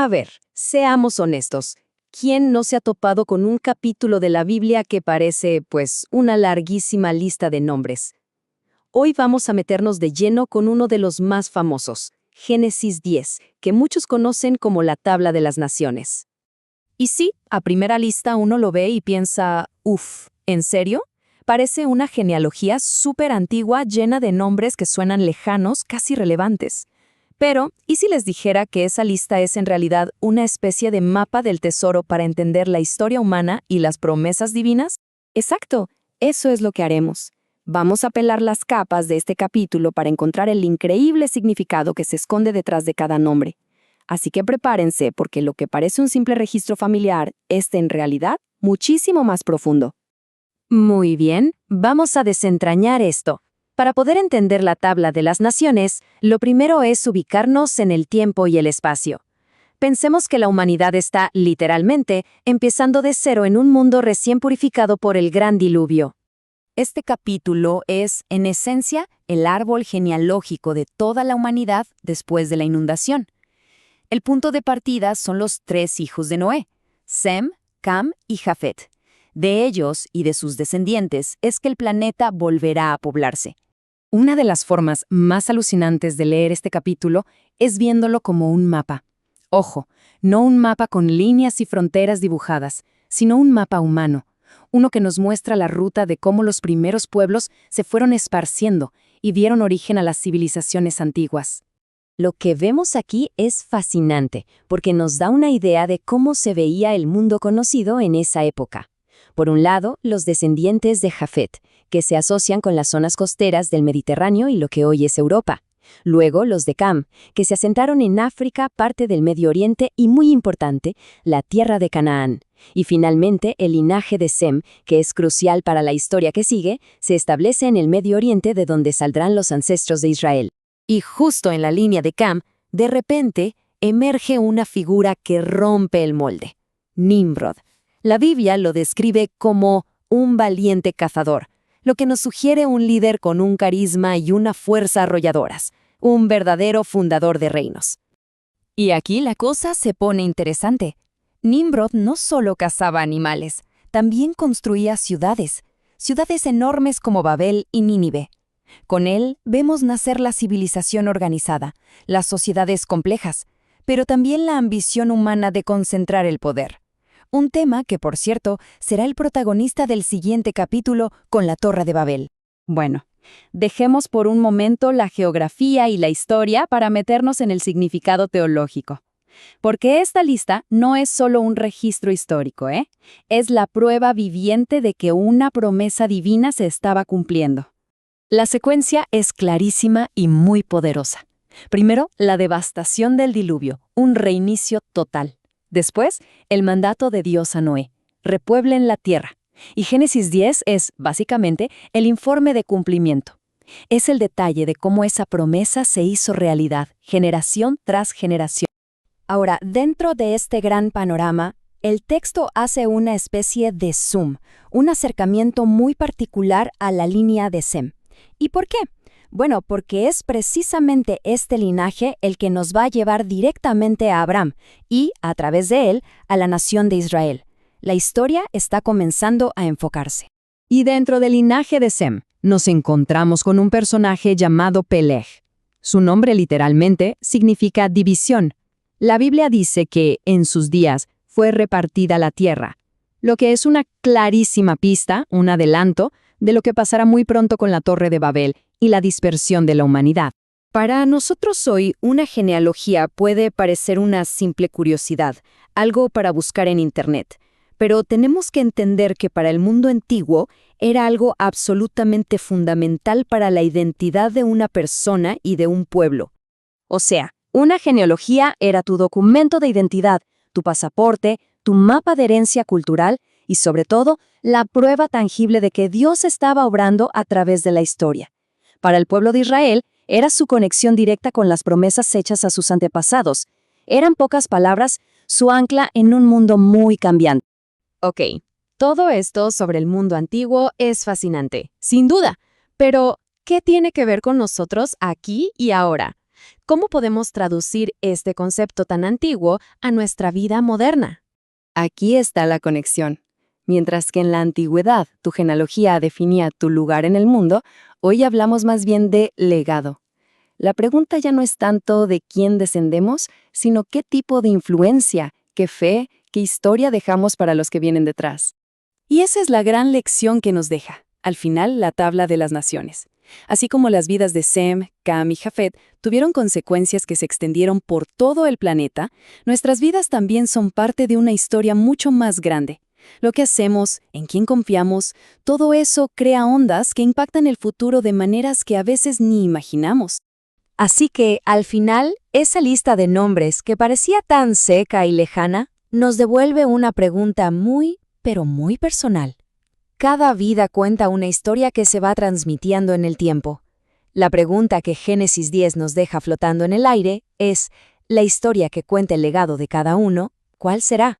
A ver, seamos honestos. ¿Quién no se ha topado con un capítulo de la Biblia que parece, pues, una larguísima lista de nombres? Hoy vamos a meternos de lleno con uno de los más famosos, Génesis 10, que muchos conocen como la Tabla de las Naciones. Y sí, a primera lista uno lo ve y piensa, uff, ¿en serio? Parece una genealogía súper antigua llena de nombres que suenan lejanos, casi irrelevantes. Pero, ¿y si les dijera que esa lista es en realidad una especie de mapa del tesoro para entender la historia humana y las promesas divinas? Exacto, eso es lo que haremos. Vamos a pelar las capas de este capítulo para encontrar el increíble significado que se esconde detrás de cada nombre. Así que prepárense, porque lo que parece un simple registro familiar es en realidad muchísimo más profundo. Muy bien, vamos a desentrañar esto. Para poder entender la Tabla de las Naciones, lo primero es ubicarnos en el tiempo y el espacio. Pensemos que la humanidad está, literalmente, empezando de cero en un mundo recién purificado por el gran diluvio. Este capítulo es, en esencia, el árbol genealógico de toda la humanidad después de la inundación. El punto de partida son los 3 hijos de Noé, Sem, Cam y Jafet. De ellos y de sus descendientes es que el planeta volverá a poblarse. Una de las formas más alucinantes de leer este capítulo es viéndolo como un mapa. Ojo, no un mapa con líneas y fronteras dibujadas, sino un mapa humano. Uno que nos muestra la ruta de cómo los primeros pueblos se fueron esparciendo y dieron origen a las civilizaciones antiguas. Lo que vemos aquí es fascinante, porque nos da una idea de cómo se veía el mundo conocido en esa época. Por un lado, los descendientes de Jafet, que se asocian con las zonas costeras del Mediterráneo y lo que hoy es Europa. Luego, los de Cam, que se asentaron en África, parte del Medio Oriente y, muy importante, la tierra de Canaán. Y finalmente, el linaje de Sem, que es crucial para la historia que sigue, se establece en el Medio Oriente de donde saldrán los ancestros de Israel. Y justo en la línea de Cam, de repente, emerge una figura que rompe el molde: Nimrod. La Biblia lo describe como un valiente cazador, lo que nos sugiere un líder con un carisma y una fuerza arrolladoras, un verdadero fundador de reinos. Y aquí la cosa se pone interesante. Nimrod no solo cazaba animales, también construía ciudades enormes como Babel y Nínive. Con él vemos nacer la civilización organizada, las sociedades complejas, pero también la ambición humana de concentrar el poder. Un tema que, por cierto, será el protagonista del siguiente capítulo con la Torre de Babel. Bueno, dejemos por un momento la geografía y la historia para meternos en el significado teológico. Porque esta lista no es solo un registro histórico, es la prueba viviente de que una promesa divina se estaba cumpliendo. La secuencia es clarísima y muy poderosa. Primero, la devastación del diluvio, un reinicio total. Después, el mandato de Dios a Noé: repueblen la tierra. Y Génesis 10 es, básicamente, el informe de cumplimiento. Es el detalle de cómo esa promesa se hizo realidad, generación tras generación. Ahora, dentro de este gran panorama, el texto hace una especie de zoom, un acercamiento muy particular a la línea de Sem. ¿Y por qué? Bueno, porque es precisamente este linaje el que nos va a llevar directamente a Abraham y, a través de él, a la nación de Israel. La historia está comenzando a enfocarse. Y dentro del linaje de Sem, nos encontramos con un personaje llamado Peleg. Su nombre literalmente significa división. La Biblia dice que, en sus días, fue repartida la tierra, lo que es una clarísima pista, un adelanto, de lo que pasará muy pronto con la Torre de Babel y la dispersión de la humanidad. Para nosotros hoy, una genealogía puede parecer una simple curiosidad, algo para buscar en Internet. Pero tenemos que entender que para el mundo antiguo era algo absolutamente fundamental para la identidad de una persona y de un pueblo. O sea, una genealogía era tu documento de identidad, tu pasaporte, tu mapa de herencia cultural y, sobre todo, la prueba tangible de que Dios estaba obrando a través de la historia. Para el pueblo de Israel, era su conexión directa con las promesas hechas a sus antepasados. Eran pocas palabras, su ancla en un mundo muy cambiante. Ok, todo esto sobre el mundo antiguo es fascinante, sin duda. Pero, ¿qué tiene que ver con nosotros aquí y ahora? ¿Cómo podemos traducir este concepto tan antiguo a nuestra vida moderna? Aquí está la conexión. Mientras que en la antigüedad tu genealogía definía tu lugar en el mundo, hoy hablamos más bien de legado. La pregunta ya no es tanto de quién descendemos, sino qué tipo de influencia, qué fe, qué historia dejamos para los que vienen detrás. Y esa es la gran lección que nos deja, al final, la tabla de las naciones. Así como las vidas de Sem, Cam y Jafet tuvieron consecuencias que se extendieron por todo el planeta, nuestras vidas también son parte de una historia mucho más grande. Lo que hacemos, en quién confiamos, todo eso crea ondas que impactan el futuro de maneras que a veces ni imaginamos. Así que, al final, esa lista de nombres que parecía tan seca y lejana, nos devuelve una pregunta muy, pero muy personal. Cada vida cuenta una historia que se va transmitiendo en el tiempo. La pregunta que Génesis 10 nos deja flotando en el aire es, ¿la historia que cuenta el legado de cada uno, cuál será?